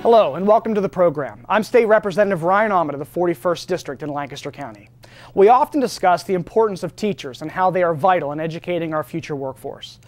Hello and welcome to the program. I'm State Representative Ryan Aument of the 41st District in Lancaster County. We often discuss the importance of teachers and how they are vital in educating our future workforce.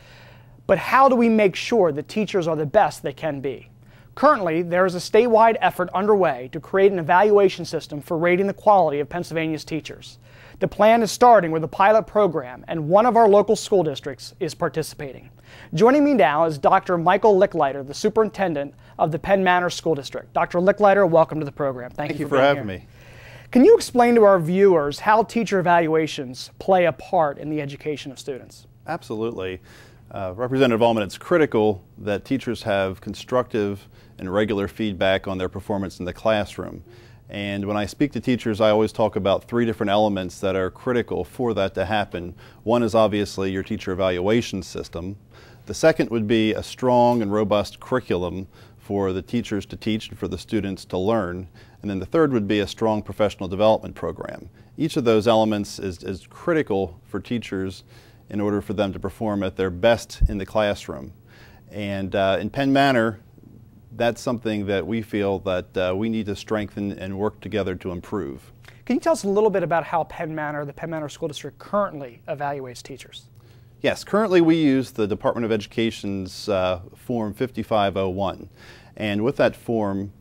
But how do we make sure that teachers are the best they can be? Currently, there is a statewide effort underway to create an evaluation system for rating the quality of Pennsylvania's teachers. The plan is starting with a pilot program, and one of our local school districts is participating. Joining me now is Dr. Michael Licklider, the superintendent of the Penn Manor School District. Dr. Licklider, welcome to the program. Thank you for having me. Can you explain to our viewers how teacher evaluations play a part in the education of students? Absolutely. Representative Aument, it's critical that teachers have constructive and regular feedback on their performance in the classroom. And when I speak to teachers, I always talk about three different elements that are critical for that to happen. One is obviously your teacher evaluation system. The second would be a strong and robust curriculum for the teachers to teach and for the students to learn. And then the third would be a strong professional development program. Each of those elements is critical for teachers in order for them to perform at their best in the classroom. And in Penn Manor, that's something that we feel that we need to strengthen and work together to improve. Can you tell us a little bit about how Penn Manor, the Penn Manor School District, currently evaluates teachers? Yes, currently we use the Department of Education's Form 5501. And with that form,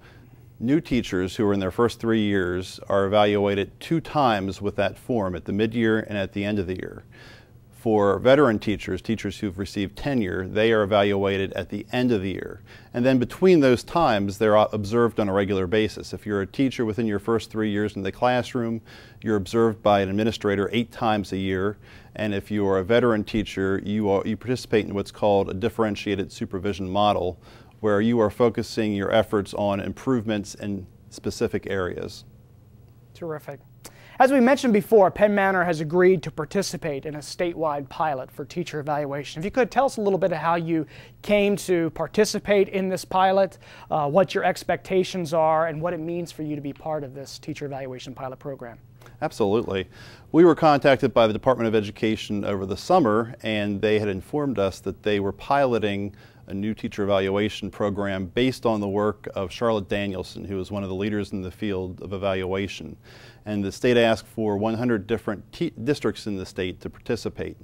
new teachers who are in their first 3 years are evaluated 2 times with that form, at the mid-year and at the end of the year. For veteran teachers, teachers who've received tenure, they are evaluated at the end of the year. And then between those times, they're observed on a regular basis. If you're a teacher within your first 3 years in the classroom, you're observed by an administrator 8 times a year. And if you are a veteran teacher, you participate in what's called a differentiated supervision model, where you are focusing your efforts on improvements in specific areas. Terrific. As we mentioned before, Penn Manor has agreed to participate in a statewide pilot for teacher evaluation. If you could tell us a little bit of how you came to participate in this pilot, what your expectations are, and what it means for you to be part of this teacher evaluation pilot program. Absolutely. We were contacted by the Department of Education over the summer, and they had informed us that they were piloting a new teacher evaluation program based on the work of Charlotte Danielson, who is one of the leaders in the field of evaluation. And the state asked for 100 different districts in the state to participate.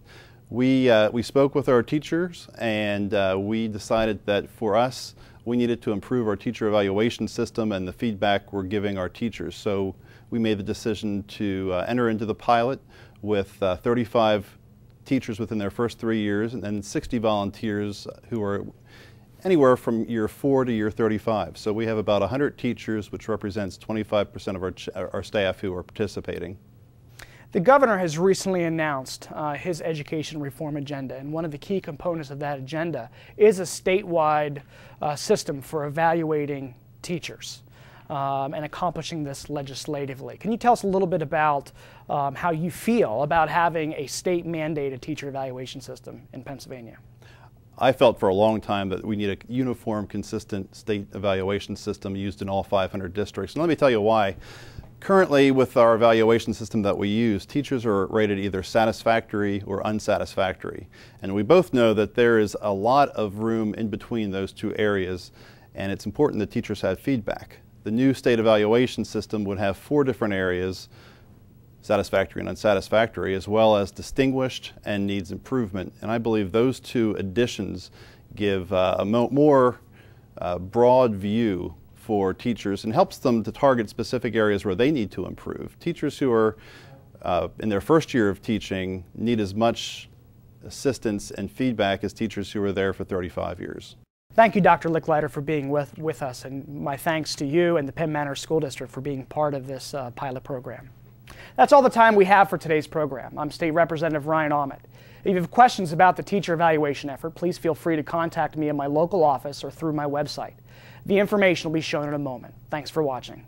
We spoke with our teachers, and we decided that for us, we needed to improve our teacher evaluation system and the feedback we're giving our teachers. So we made the decision to enter into the pilot with 35 teachers within their first 3 years, and then 60 volunteers who are anywhere from year 4 to year 35. So we have about 100 teachers, which represents 25% of our staff who are participating. The governor has recently announced his education reform agenda, and one of the key components of that agenda is a statewide system for evaluating teachers and accomplishing this legislatively. Can you tell us a little bit about how you feel about having a state-mandated teacher evaluation system in Pennsylvania? I felt for a long time that we need a uniform, consistent state evaluation system used in all 500 districts. And let me tell you why. Currently, with our evaluation system that we use, teachers are rated either satisfactory or unsatisfactory. And we both know that there is a lot of room in between those two areas, and it's important that teachers have feedback. The new state evaluation system would have 4 different areas: satisfactory and unsatisfactory, as well as distinguished and needs improvement. And I believe those 2 additions give a more broad view for teachers and helps them to target specific areas where they need to improve. Teachers who are in their first year of teaching need as much assistance and feedback as teachers who are there for 35 years. Thank you, Dr. Licklider, for being with us, and my thanks to you and the Penn Manor School District for being part of this pilot program. That's all the time we have for today's program. I'm State Representative Ryan Aument. If you have questions about the teacher evaluation effort, please feel free to contact me in my local office or through my website. The information will be shown in a moment. Thanks for watching.